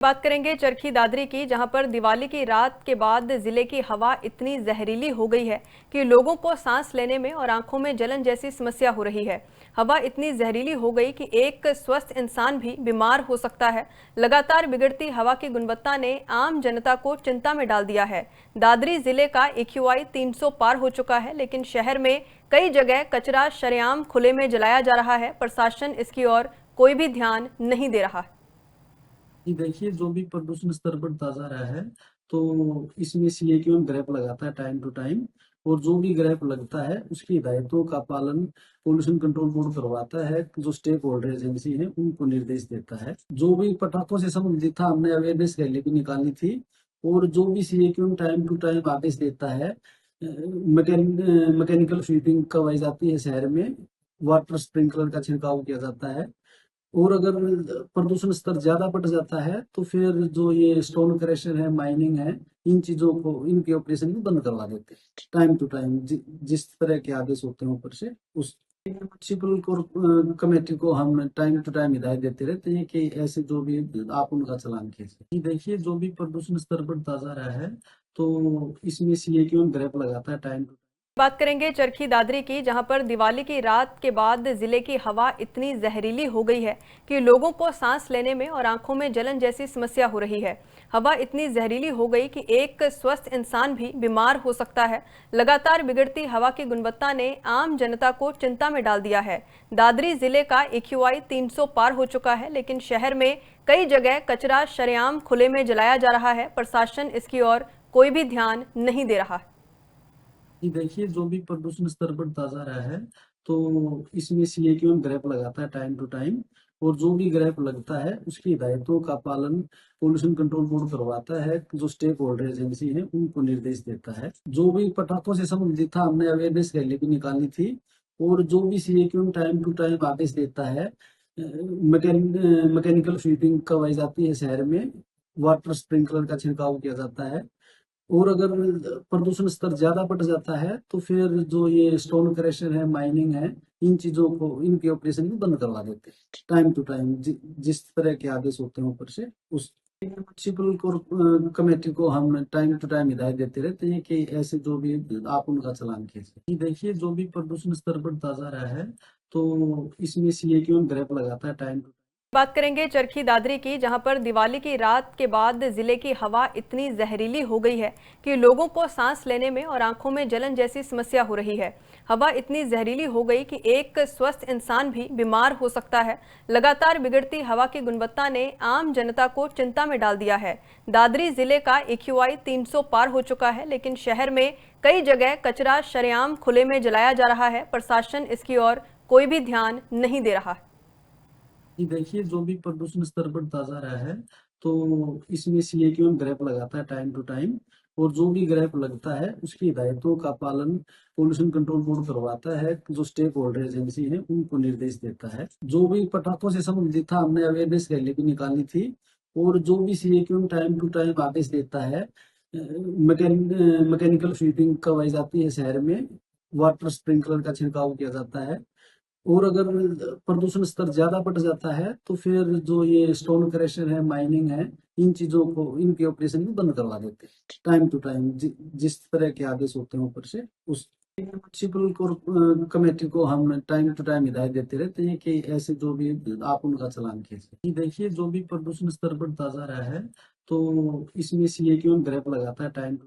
बात करेंगे चरखी दादरी की, जहां पर दिवाली की रात के बाद जिले की हवा इतनी जहरीली हो गई है कि लोगों को सांस लेने में और आंखों में जलन जैसी समस्या हो रही है। हवा इतनी जहरीली हो गई कि एक स्वस्थ इंसान भी बीमार हो सकता है। लगातार बिगड़ती हवा की गुणवत्ता ने आम जनता को चिंता में डाल दिया है। दादरी जिले का AQI 300 पार हो चुका है, लेकिन शहर में कई जगह कचरा शरेआम खुले में जलाया जा रहा है। प्रशासन इसकी ओर कोई भी ध्यान नहीं दे रहा है। कि देखिए जो भी प्रदूषण स्तर बढ़ता जा रहा है तो इसमें CAQM ग्रेफ लगाता है टाइम टू टाइम। और जो भी ग्रेफ लगता है उसकी हिदायतों का पालन पोल्यूशन कंट्रोल बोर्ड करवाता है। जो स्टेक होल्डर एजेंसी है उनको निर्देश देता है। जो भी पटाखों से संबंधित था हमने अवेयरनेस रैली भी निकाली थी। और जो भी CAQM टाइम टू टाइम आदेश देता है मैकेनिकल स्वीपिंग करवाई जाती है शहर में। वाटर स्प्रिंकलर का छिड़काव किया जाता है। और अगर प्रदूषण स्तर ज्यादा बढ़ जाता है तो फिर जो ये स्टोन क्रशर है, माइनिंग है, इन चीजों को, इनके ऑपरेशन भी बंद करवा देते हैं टाइम टू टाइम। जिस तरह के आदेश होते हैं ऊपर से उस म्यूनिसिपल कमेटी को हम टाइम टू टाइम हिदायत देते रहते हैं कि ऐसे जो भी आप उनका चालान कीजिए। देखिए जो भी प्रदूषण स्तर बढ़ता जा रहा है तो इसमें CAQM ग्रेफ लगाता है टाइम टू। बात करेंगे चरखी दादरी की, जहां पर दिवाली की रात के बाद जिले की हवा इतनी जहरीली हो गई है कि लोगों को सांस लेने में और आंखों में जलन जैसी समस्या हो रही है। हवा इतनी जहरीली हो गई कि एक स्वस्थ इंसान भी बीमार हो सकता है। लगातार बिगड़ती हवा की गुणवत्ता ने आम जनता को चिंता में डाल दिया है। दादरी जिले का AQI 300 पार हो चुका है, लेकिन शहर में कई जगह कचरा शरेआम खुले में जलाया जा रहा है। प्रशासन इसकी ओर कोई भी ध्यान नहीं दे रहा है। कि देखिए जो भी प्रदूषण स्तर बढ़ता जा रहा है तो इसमें CAQM ग्रेफ लगाता है टाइम टू टाइम। और जो भी ग्रेफ लगता है उसकी हिदायतों का पालन पोल्यूशन कंट्रोल बोर्ड करवाता है। जो स्टेक होल्डर एजेंसी है उनको निर्देश देता है। जो भी पटाखों से संबंधित था हमने अवेयरनेस रैली भी निकाली थी। और जो भी CAQM टाइम टू टाइम आदेश देता है मैकेनिकल स्वीपिंग करवाई जाती है शहर में। वाटर स्प्रिंकलर का छिड़काव किया जाता है। और अगर प्रदूषण स्तर ज्यादा बढ़ जाता है तो फिर जो ये स्टोन क्रशर है, माइनिंग है, इन चीजों को, इनके ऑपरेशन भी बंद करवा देते हैं टाइम टू टाइम। जिस तरह के आदेश होते हैं ऊपर से उस म्यूनिसिपल कमेटी को हम टाइम टू टाइम हिदायत देते रहते हैं कि ऐसे जो भी आप उनका चालान कीजिए। देखिए जो भी प्रदूषण स्तर बढ़ता जा रहा है तो इसमें CAQM ग्रेफ लगाता है टाइम टू। बात करेंगे चरखी दादरी की, जहां पर दिवाली की रात के बाद जिले की हवा इतनी जहरीली हो गई है कि लोगों को सांस लेने में और आंखों में जलन जैसी समस्या हो रही है। हवा इतनी जहरीली हो गई कि एक स्वस्थ इंसान भी बीमार हो सकता है। लगातार बिगड़ती हवा की गुणवत्ता ने आम जनता को चिंता में डाल दिया है। दादरी जिले का AQI 300 पार हो चुका है, लेकिन शहर में कई जगह कचरा शरेआम खुले में जलाया जा रहा है। प्रशासन इसकी ओर कोई भी ध्यान नहीं दे रहा है। कि देखिए जो भी प्रदूषण स्तर बढ़ता जा रहा है तो इसमें CAQM ग्रेफ लगाता है टाइम टू टाइम। और जो भी ग्रेफ लगता है उसकी हिदायतों का पालन पोल्यूशन कंट्रोल बोर्ड करवाता है। जो स्टेक होल्डर एजेंसी है उनको निर्देश देता है। जो भी पटाखों से संबंधित था हमने अवेयरनेस रैली भी निकाली थी। और जो भी CAQM टाइम टू टाइम आदेश देता है मैकेनिकल स्वीपिंग करवाई जाती है शहर में। वाटर स्प्रिंकलर का छिड़काव किया जाता है। और अगर प्रदूषण स्तर ज्यादा बढ़ जाता है तो फिर जो ये स्टोन क्रशर है, माइनिंग है, इन चीजों को, इनके ऑपरेशन भी बंद करवा देते हैं टाइम टू टाइम। जिस तरह के आदेश होते हैं ऊपर से उस म्यूनिसिपल कमेटी को हम टाइम टू टाइम हिदायत देते रहते हैं कि ऐसे जो भी आप उनका चालान कीजिए। देखिए जो भी प्रदूषण स्तर बढ़ता जा रहा है तो इसमें CAQM ग्रेफ लगाता है टाइम टू